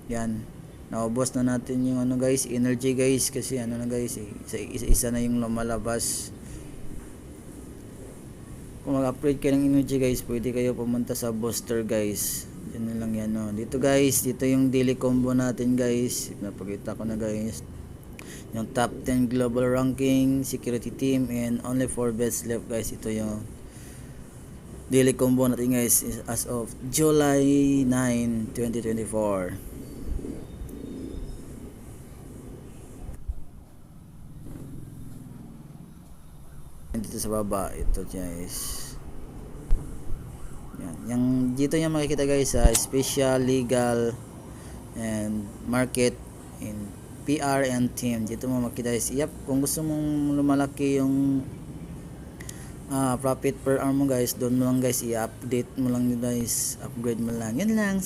Yan. Naubos na natin yung ano guys, energy guys, kasi ano na guys, isa na yung lumalabas. Kung mag-upgrade kayo ng energy guys, pwede kayo pumunta sa booster guys. Yan na lang yan, no. Dito guys, dito yung daily combo natin guys. Napakita ko na guys. Yung top 10 global ranking, security team, and only 4 bets left guys. Ito yung daily combo natin guys as of July 9, 2024. Dito sa baba, ito guys. Yan. Yung dito yung makikita guys sa special, legal, and market, and PR and team. Dito mo makita guys. Yep, kung gusto mong lumalaki yung profit per arm mo guys, doon mo lang guys i-update mo lang guys, upgrade mo lang. Yun lang.